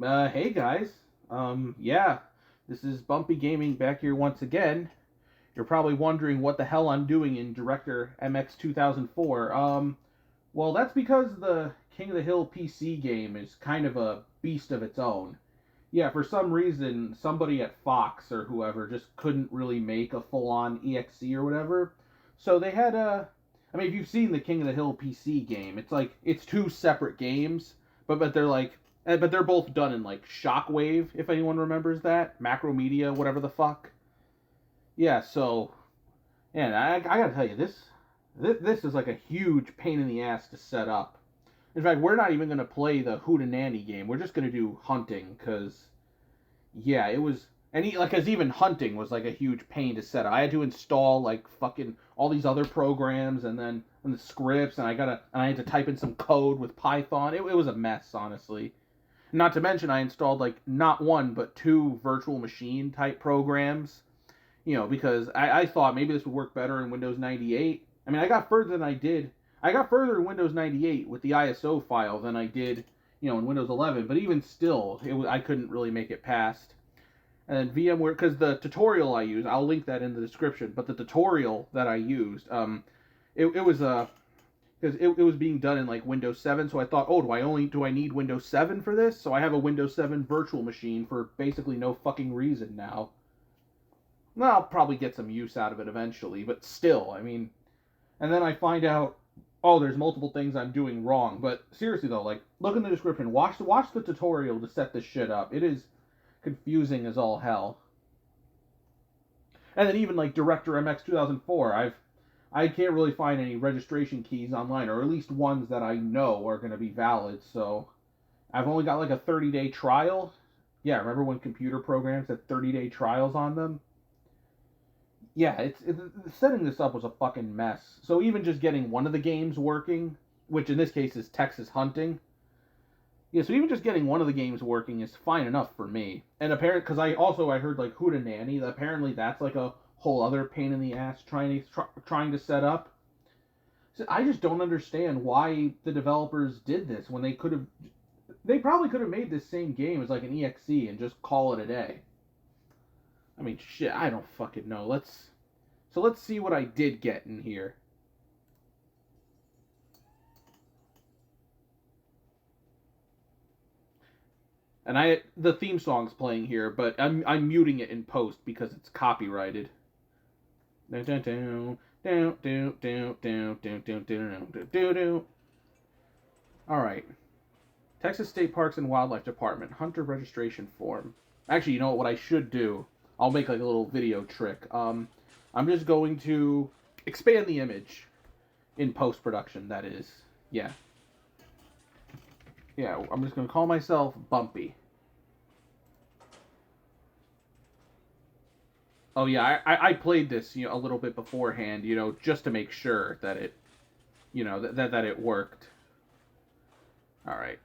Hey guys. Yeah, this is Bumpy Gaming back here once again. You're probably wondering what the hell I'm doing in Director MX 2004. Well, that's because the King of the Hill PC game is kind of a beast of its own. Yeah, for some reason, somebody at Fox or whoever just couldn't really make a full-on EXE or whatever. So they had a. I mean, if you've seen the King of the Hill PC game, it's like it's two separate games, but they're like, but they're both done in like Shockwave, if anyone remembers that Macromedia, whatever the fuck. Yeah, so and I gotta tell you, this is like a huge pain in the ass to set up. In fact, we're not even gonna play the Hootenanny game. We're just gonna do hunting, cause yeah, it was, and like, cause even hunting was like a huge pain to set up. I had to install like fucking all these other programs, and the scripts, and I had to type in some code with Python. It was a mess, honestly. Not to mention, I installed like not one but two virtual machine type programs. Because I thought maybe this would work better in Windows 98. I mean, I got further than I did. I got further in Windows 98 with the ISO file than I did, in Windows 11. But even still, I couldn't really make it past. And then VMware, because the tutorial I used, I'll link that in the description. But the tutorial that I used, it was because it was being done in like Windows 7. So I thought, oh, do I need Windows 7 for this? So I have a Windows 7 virtual machine for basically no fucking reason now. Well, I'll probably get some use out of it eventually, but still, I mean, and then I find out, oh, there's multiple things I'm doing wrong. But seriously though, like, look in the description, watch the tutorial to set this shit up. It is confusing as all hell. And then even like Director MX 2004, I can't really find any registration keys online, or at least ones that I know are going to be valid. So I've only got like a 30-day trial. Yeah, remember when computer programs had 30-day trials on them? Yeah, it's setting this up was a fucking mess. So even just getting one of the games working, which in this case is Texas Hunting, yeah. So even just getting one of the games working is fine enough for me. And apparently, because I heard like Hootenanny, apparently that's like a whole other pain in the ass trying to set up. So I just don't understand why the developers did this when they probably could have made this same game as like an EXE and just call it a day. I mean, shit, I don't fucking know. Let's see what I did get in here. And the theme song's playing here, but I'm muting it in post because it's copyrighted. All right. Texas State Parks and Wildlife Department hunter registration form. Actually, you know what I should do? I'll make like a little video trick. I'm just going to expand the image in post production. That is, yeah, yeah. I'm just gonna call myself Bumpy. Oh yeah, I played this a little bit beforehand, just to make sure that that it worked. All right,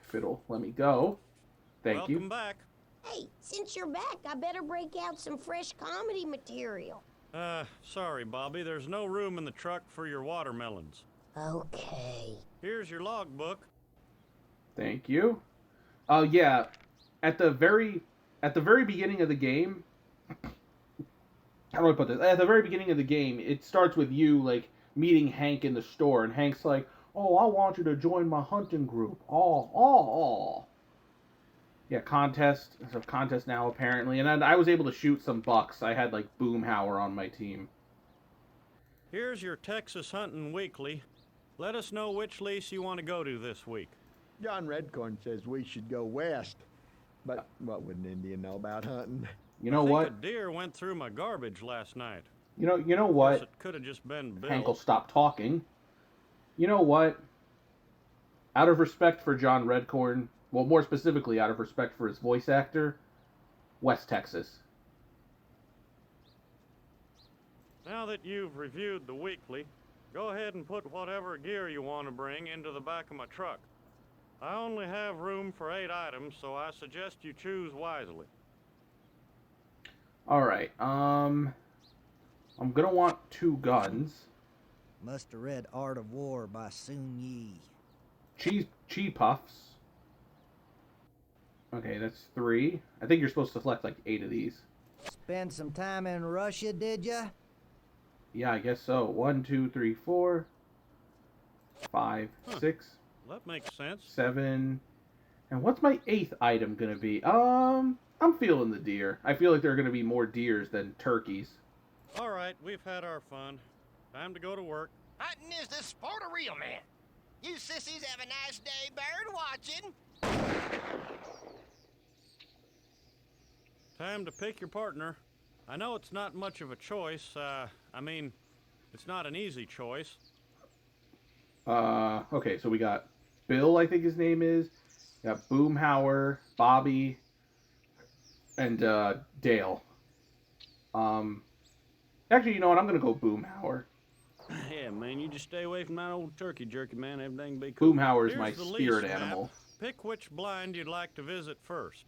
if it'll let me go. Thank you. Welcome back. Hey, since you're back, I better break out some fresh comedy material. Sorry, Bobby, there's no room in the truck for your watermelons. Okay. Here's your logbook. Thank you. Oh yeah, at the very at the very beginning of the game, how do I put this? At the very beginning of the game, it starts with you like meeting Hank in the store, and Hank's like, "Oh, I want you to join my hunting group." Oh. Yeah, contest. There's a contest now apparently, and I was able to shoot some bucks. I had like Boomhauer on my team. Here's your Texas Hunting Weekly. Let us know which lease you want to go to this week. John Redcorn says we should go west. But what would an Indian know about hunting? You know I think what? a deer went through my garbage last night. You know Guess what? it could have just been Bill. Hank will stop talking. You know what? Out of respect for John Redcorn, well, more specifically, out of respect for his voice actor, West Texas. Now that you've reviewed the weekly, go ahead and put whatever gear you want to bring into the back of my truck. I only have room for 8 items, so I suggest you choose wisely. All right. I'm gonna want 2 guns. Must have read Art of War by Sun Yi. Chi puffs. Okay, that's 3. I think you're supposed to select like 8 of these. Spend some time in Russia, did ya? Yeah, I guess so. 1, 2, 3, 4, 5, 6, That makes sense. 7. And what's my 8th item gonna be? I'm feeling the deer. I feel like there are gonna be more deers than turkeys. All right, we've had our fun. Time to go to work. Hunting is the sport of real men. You sissies have a nice day bird watching. Time to pick your partner. I know it's not much of a choice. I mean, it's not an easy choice. Okay, so we got Bill, I think his name is. We got Boomhauer, Bobby, and Dale. Actually, you know what? I'm gonna go Boomhauer. Yeah, man, you just stay away from that old turkey jerky, man. Everything be cool. Boomhauer's Here's my the spirit lease map. animal. Pick which blind you'd like to visit first.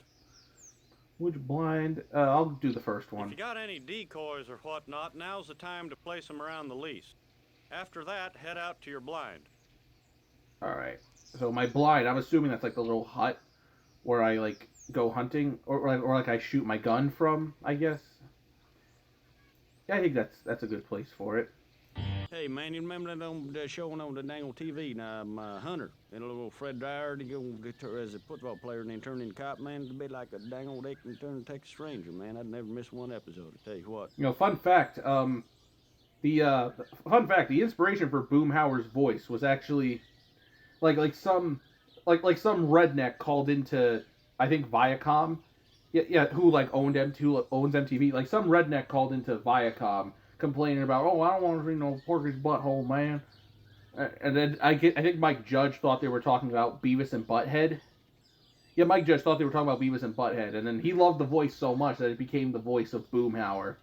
Which blind? I'll do the first If one. you got any decoys or whatnot, now's the time to place them around the lease. After that, head out to your blind. Alright. So my blind, I'm assuming that's like the little hut where I like go hunting or like I shoot my gun from, I guess. Yeah, I think that's a good place for it. Hey, man, you remember that showing on the dang old TV, Hunter, and little Fred Dyer, he go get her as a football player and then turn into cop, man, it'd be like a dang old ache and turn to Texas Ranger, man. I'd never miss one episode, I tell you what. You know, fun fact, the inspiration for Boomhauer's voice was actually like some redneck called into, I think, Viacom. Yeah, who like owns MTV. Like some redneck called into Viacom complaining about, oh, I don't want to see no Porky's butthole, man. And then I think Mike Judge thought they were talking about Beavis and Butthead. Yeah, Mike Judge thought they were talking about Beavis and Butthead, and then he loved the voice so much that it became the voice of Boomhauer.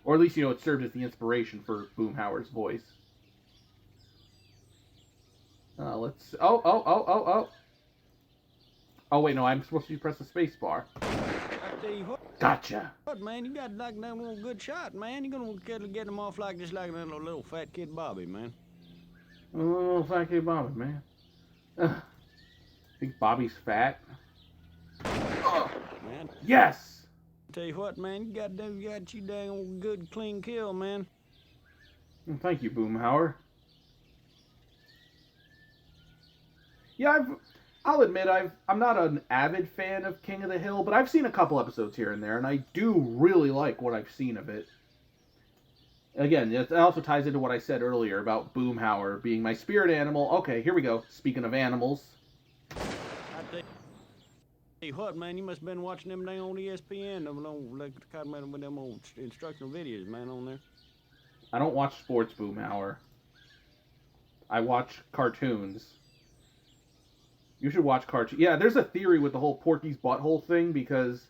Or at least, you know, it served as the inspiration for Boomhauer's voice. Let's... Oh, wait, no, I'm supposed to press the space bar. I tell you what, Gotcha. man, you got like that little good shot, man. You're gonna get him off like just like that little fat kid Bobby, man. Oh, thank you, Bobby, man. Think Bobby's fat? Man, Yes! tell you what, man, you got you dang old good clean kill, man. Well, thank you, Boomhauer. Yeah, I'll admit I'm not an avid fan of King of the Hill, but I've seen a couple episodes here and there, and I do really like what I've seen of it. Again, it also ties into what I said earlier about Boomhauer being my spirit animal. Okay, here we go. Speaking of animals. I tell you what, man, you must have been watching them dang on ESPN, them old, like, with them old instructional videos, man, on there. I don't watch sports, Boomhauer. I watch cartoons. You should watch cartoons. Yeah, there's a theory with the whole Porky's butthole thing because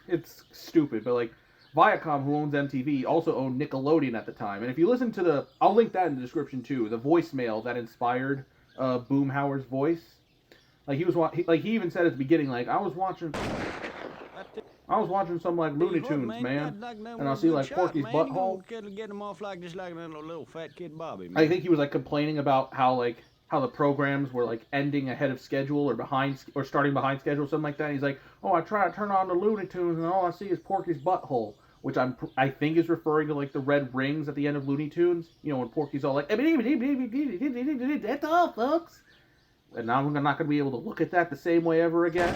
it's stupid, but like Viacom, who owns MTV, also owned Nickelodeon at the time. And if you listen to I'll link that in the description too, the voicemail that inspired Boomhauer's voice. Like he even said at the beginning, like I was watching some like Looney Tunes, man, and I'll see like Porky's butthole. Get him off like just like that little fat kid Bobby, man. I think he was like complaining about how the programs were like ending ahead of schedule or starting behind schedule, something like that. And he's like, oh, I try to turn on the Looney Tunes and all I see is Porky's butthole, which I think is referring to like the red rings at the end of Looney Tunes. You know, when Porky's all like, that's all, folks. And now I'm not going to be able to look at that the same way ever again.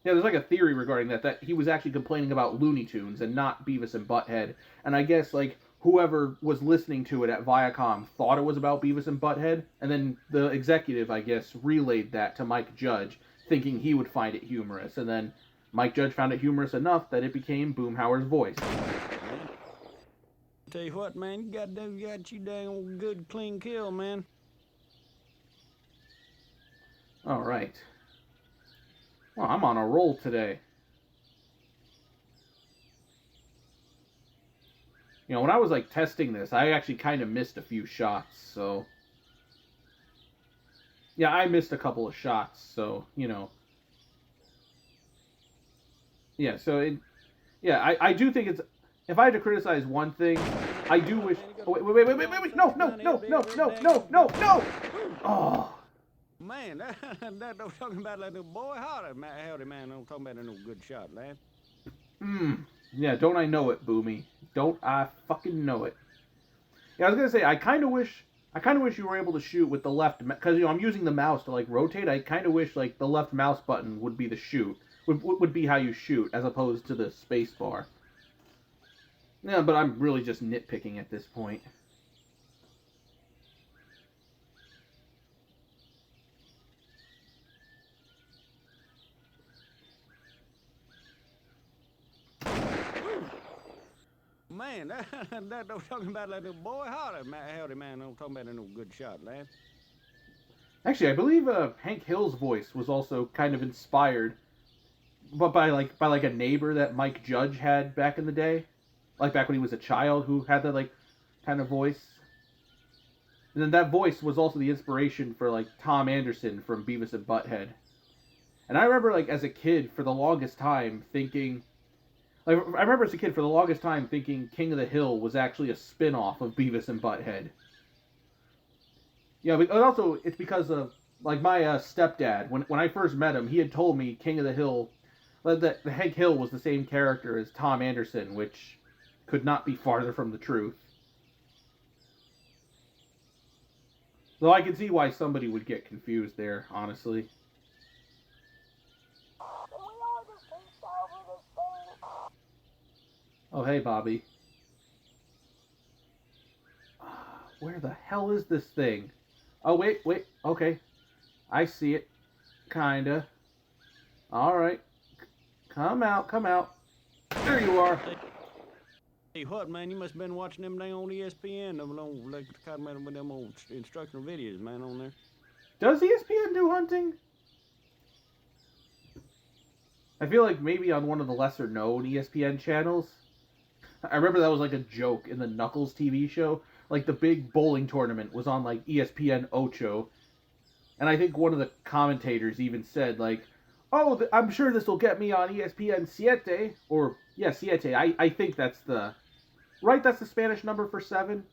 Yeah, there's like a theory regarding that he was actually complaining about Looney Tunes and not Beavis and Butthead. And I guess like whoever was listening to it at Viacom thought it was about Beavis and Butthead, and then the executive, I guess, relayed that to Mike Judge, thinking he would find it humorous, and then Mike Judge found it humorous enough that it became Boomhauer's voice. Tell you what, man, you got you dang old good clean kill, man. All right. Well, I'm on a roll today. You know, when I was like testing this, I actually kind of missed a few shots, so yeah, I missed a couple of shots, so, you know, Yeah, so I do think it's. If I had to criticize one thing, I do wish. Oh, wait! No! Oh, Man, that don't talking about like no boy. Howdy, man. Don't talk about no good shot, lad. yeah. Don't I know it, Boomy? Don't I fucking know it? Yeah, I was gonna say I kind of wish you were able to shoot with the left, because I'm using the mouse to like rotate. I kind of wish like the left mouse button would be the shoot, would be how you shoot as opposed to the space bar. Yeah, but I'm really just nitpicking at this point. Man, that don't talking about like no boy. Howdy, man. Don't talk about no good shot, lad. Actually, I believe Hank Hill's voice was also kind of inspired, but by like a neighbor that Mike Judge had back in the day, like back when he was a child, who had that like kind of voice. And then that voice was also the inspiration for like Tom Anderson from Beavis and Butthead. And I remember like as a kid for the longest time thinking, King of the Hill was actually a spin-off of Beavis and Butthead. Yeah, but also it's because of like my stepdad. When I first met him, he had told me King of the Hill, that the Hank Hill was the same character as Tom Anderson, which could not be farther from the truth. Though I can see why somebody would get confused there, honestly. Oh, hey, Bobby. Where the hell is this thing? Oh, wait. Okay. I see it. Kinda. Alright. Come out. There you are. Hey, what, man? You must have been watching them dang on ESPN, them like with them old instructional videos, man, on there. Does ESPN do hunting? I feel like maybe on one of the lesser known ESPN channels. I remember that was like a joke in the Knuckles TV show. Like the big bowling tournament was on like ESPN Ocho. And I think one of the commentators even said like, oh, I'm sure this will get me on ESPN Siete. Or, yeah, Siete. I think that's the... Right, that's the Spanish number for 7.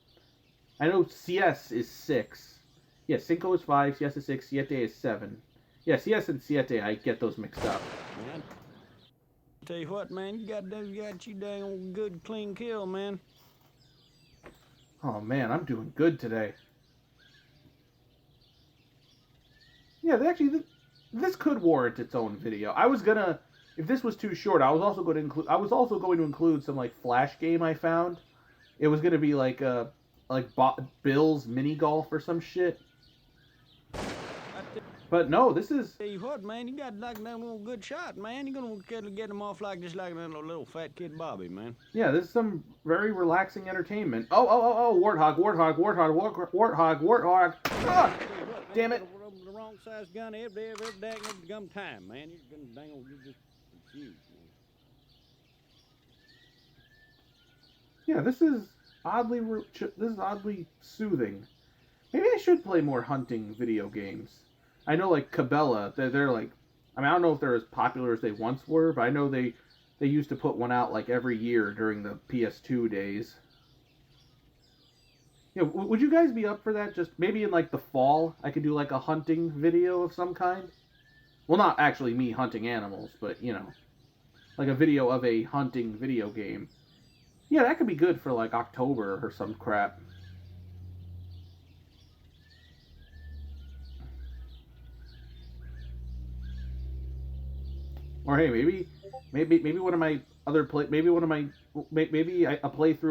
I know CS is 6. Yeah, Cinco is 5, CS is 6, Siete is 7. Yeah, CS and Siete, I get those mixed up. Man, tell you what, man, you got you dang old good clean kill, man. Oh man, I'm doing good today. Yeah, this could warrant its own video. I was gonna, if this was too short, I was also going to include some like flash game I found. It was gonna be like Bill's mini golf or some shit. But no, this is... Tell you what, man, you got like that little good shot, man. You're gonna get him off like just like a little fat kid Bobby, man. Yeah, this is some very relaxing entertainment. Oh, warthog. Ah, damn it. The wrong size gun every dang gum time, man. You're just confused, man. Yeah, this is oddly soothing. Maybe I should play more hunting video games. I know, like, Cabela, they're like... I mean, I don't know if they're as popular as they once were, but I know they used to put one out, like, every year during the PS2 days. Yeah, would you guys be up for that? Just maybe in, like, the fall, I could do, like, a hunting video of some kind? Well, not actually me hunting animals, but, you know, like a video of a hunting video game. Yeah, that could be good for, like, October or some crap. Or hey, maybe one of my other a playthrough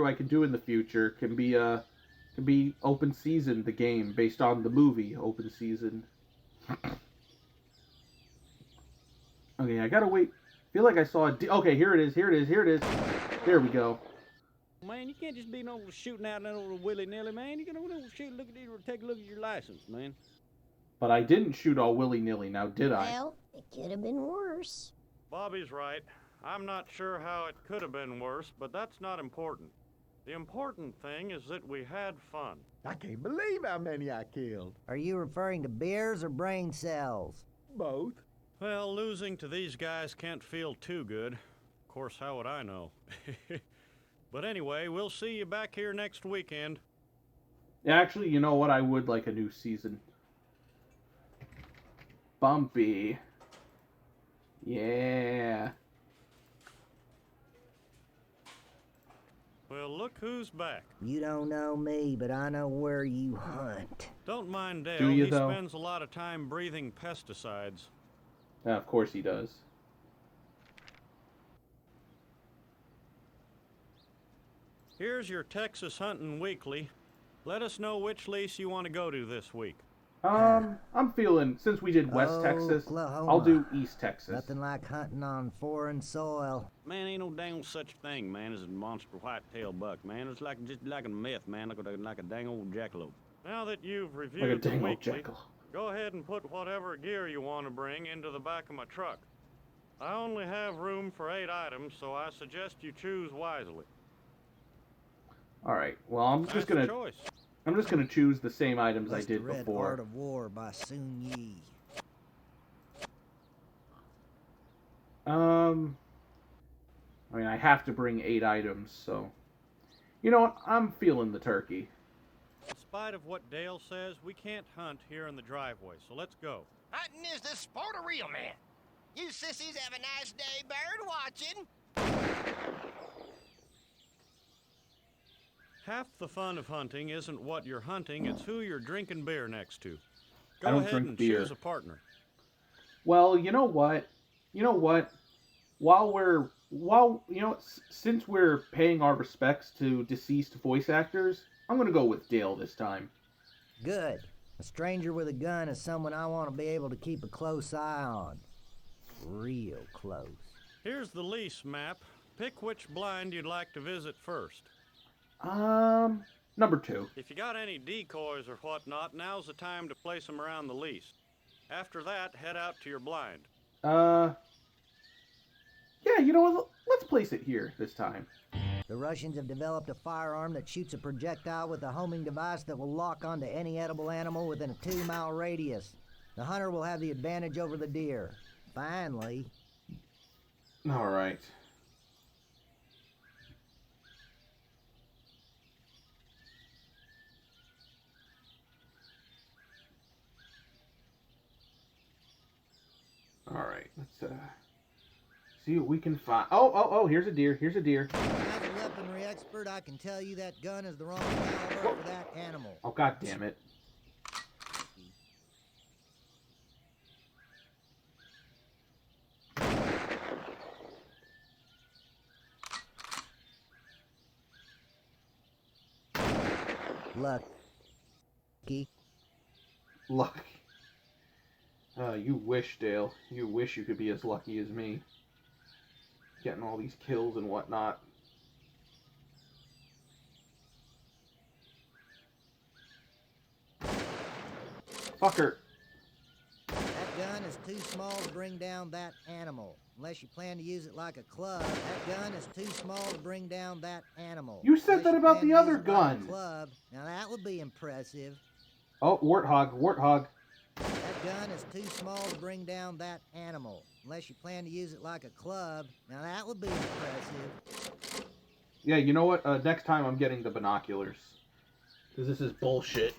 I could do in the future can be Open Season, the game based on the movie Open Season. Okay, I gotta wait. I feel like I saw okay, here it is. There we go. Man, you can't just be no shooting out that old willy-nilly, man. You gotta shoot, take a look at your license, man. But I didn't shoot all willy-nilly, now did I? Well, it could have been worse. Bobby's right. I'm not sure how it could have been worse, but that's not important. The important thing is that we had fun. I can't believe how many I killed. Are you referring to beers or brain cells? Both. Well, losing to these guys can't feel too good. course, how would I know? But anyway, we'll see you back here next weekend. Actually, you know what? I would like a new season. Bumpy. Yeah. Well, look who's back. You don't know me, but I know where you hunt. Don't mind Dale. Do you, He though? spends a lot of time breathing pesticides. Of course he does. Here's your Texas Hunting Weekly. Let us know which lease you want to go to this week. I'm feeling, since we did West Texas, Oklahoma. I'll do East Texas. Nothing like hunting on foreign soil. Man, ain't no dang such thing, man, as a monster white-tailed buck, man. It's like just like a myth, man, like a dang old jackalope. Now that you've Like a reviewed the dang old weekly, jackal. go ahead and put whatever gear you want to bring into the back of my truck. I only have room for 8 items, so I suggest you choose wisely. Alright, well, I'm That's just the gonna choice. choose the same items I That's did the Red before. Art of War by Sun Yi. I mean, I have to bring 8 items, so... You know what? I'm feeling the turkey. In spite of what Dale says, we can't hunt here in the driveway, so let's go. Hunting is the sport of real men. You sissies have a nice day bird watching. Half the fun of hunting isn't what you're hunting, it's who you're drinking beer next to. I Go don't ahead drink and beer. choose a partner. Well, you know what? Since we're paying our respects to deceased voice actors, I'm gonna go with Dale this time. Good. A stranger with a gun is someone I want to be able to keep a close eye on. Real close. Here's the lease map. Pick which blind you'd like to visit first. Number 2. If you got any decoys or whatnot, now's the time to place them around the lease. After that, head out to your blind. Yeah, you know what? Let's place it here this time. The Russians have developed a firearm that shoots a projectile with a homing device that will lock onto any edible animal within a 2-mile radius. The hunter will have the advantage over the deer. Finally. Alright. Alright, let's see what we can find. Oh, here's a deer. Here's a deer. As a weaponry expert, I can tell you that gun is the wrong caliber for that animal. Oh, god damn it. Lucky. Lucky. You wish, Dale. You wish you could be as lucky as me. Getting all these kills and whatnot. Fucker. That gun is too small to bring down that animal. Unless you plan to use it like a club. That gun is too small to bring down that animal. You said Unless that you about plan the to other use it like a gun. club. Now that would be impressive. Oh, warthog. That gun is too small to bring down that animal. Unless you plan to use it like a club. Now that would be impressive. Yeah, you know what? Next time I'm getting the binoculars. Because this is bullshit.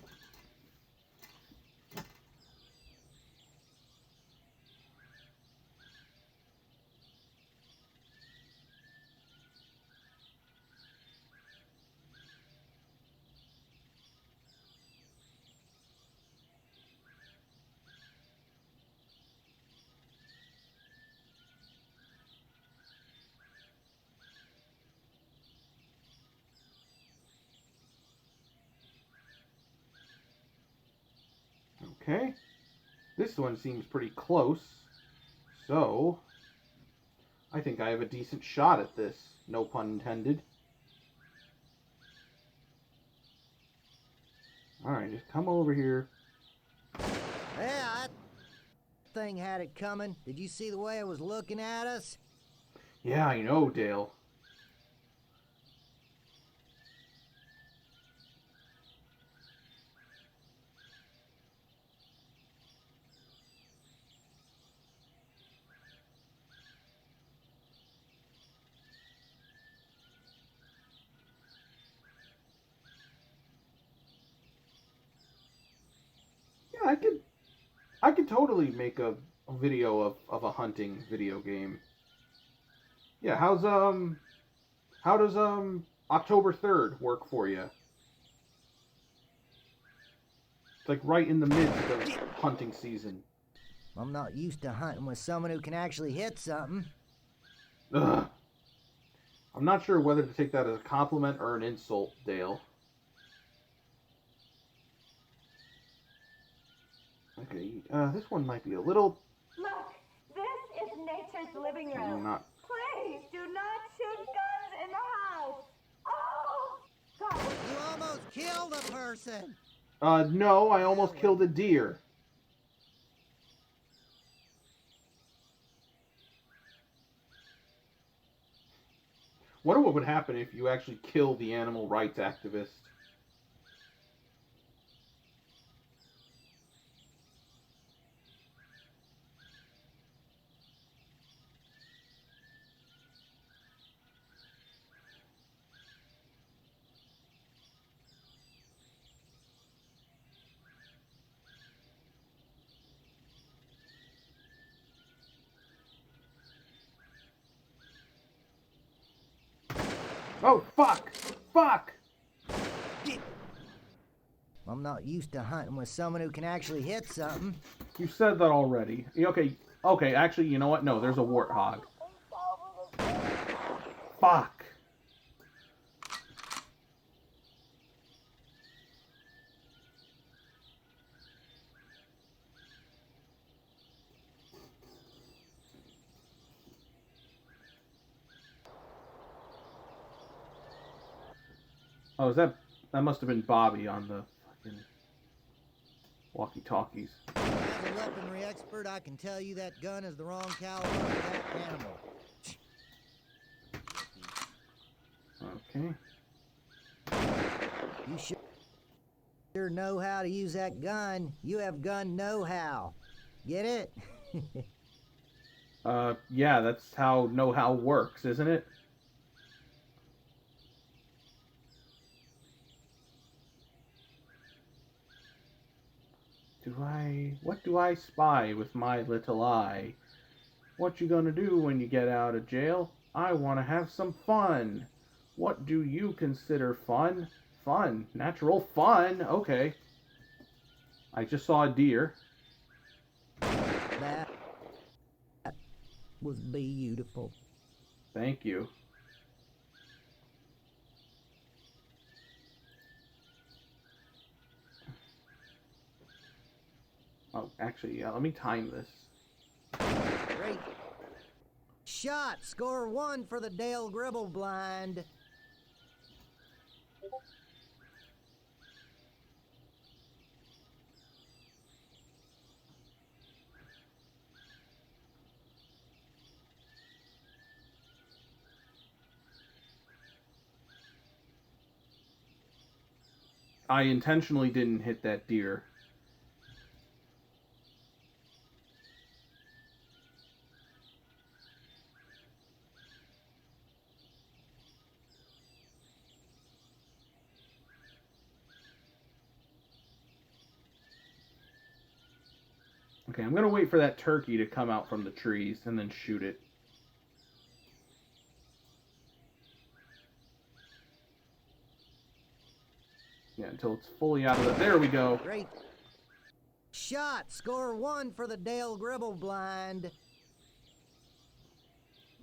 Okay. This one seems pretty close. So, I think I have a decent shot at this. No pun intended. Alright, just come over here. Yeah, that thing had it coming. Did you see the way it was looking at us? Yeah, I know, Dale. I could totally make a video of a hunting video game. Yeah, how does October 3rd work for you? It's like right in the midst of hunting season. I'm not used to hunting with someone who can actually hit something. Ugh. I'm not sure whether to take that as a compliment or an insult, Dale. Okay, this one might be a little... Look, this is nature's living room. Not... Please do not shoot guns in the house. Oh, God. You almost killed a person! No, I almost killed a deer. Wonder what would happen if you actually kill the animal rights activist. Oh, fuck! Fuck! I'm not used to hunting with someone who can actually hit something. You said that already. Okay, actually, you know what? No, there's a warthog. Fuck! Oh, that must have been Bobby on the fucking walkie-talkies. As a weaponry expert, I can tell you that gun is the wrong caliber for that animal. Okay. You sure know how to use that gun. You have gun know-how. Get it? Yeah, that's how know-how works, isn't it? What do I spy with my little eye? What you gonna do when you get out of jail? I wanna have some fun. What do you consider fun? Fun. Natural fun. Okay. I just saw a deer. That was beautiful. Thank you. Oh, actually, yeah, let me time this. Great shot. Score 1 for the Dale Gribble blind. I intentionally didn't hit that deer. Okay, I'm gonna wait for that turkey to come out from the trees and then shoot it. Yeah, until it's fully out of the... There we go. Great shot. Score 1 for the Dale Gribble blind.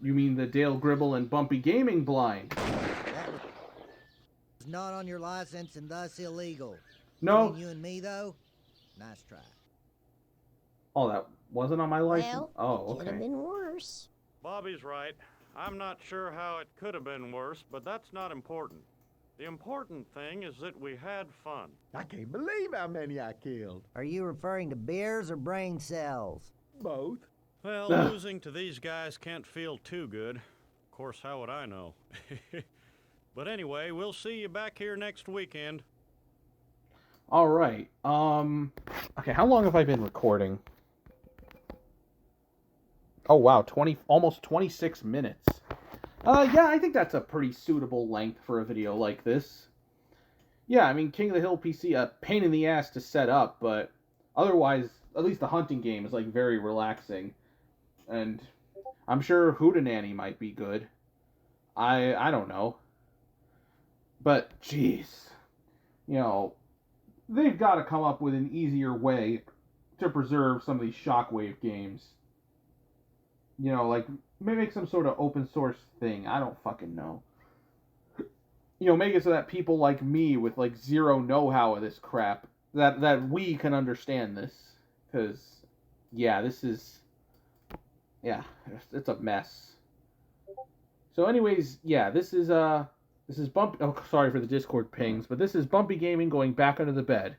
You mean the Dale Gribble and Bumpy Gaming blind? That was not on your license and thus illegal. No. Between you and me, though, nice try. Oh, that wasn't on my license? Well, Oh, it could have okay. been worse. Bobby's right. I'm not sure how it could have been worse, but that's not important. The important thing is that we had fun. I can't believe how many I killed. Are you referring to beers or brain cells? Both. Well, losing to these guys can't feel too good. Of course, how would I know? But anyway, we'll see you back here next weekend. All right. Okay, how long have I been recording? Oh, wow, almost 26 minutes. Yeah, I think that's a pretty suitable length for a video like this. Yeah, I mean, King of the Hill PC, a pain in the ass to set up, but Otherwise, at least the hunting game is like very relaxing, and I'm sure Hootenanny might be good. I don't know, but jeez, they've got to come up with an easier way to preserve some of these Shockwave games. Like maybe make some sort of open source thing. I don't fucking know. Make it so that people like me with like zero know-how of this crap, that we can understand this. Because, yeah, it's a mess. So anyways, yeah, this is Bumpy, oh, sorry for the Discord pings, but this is Bumpy Gaming going back under the bed.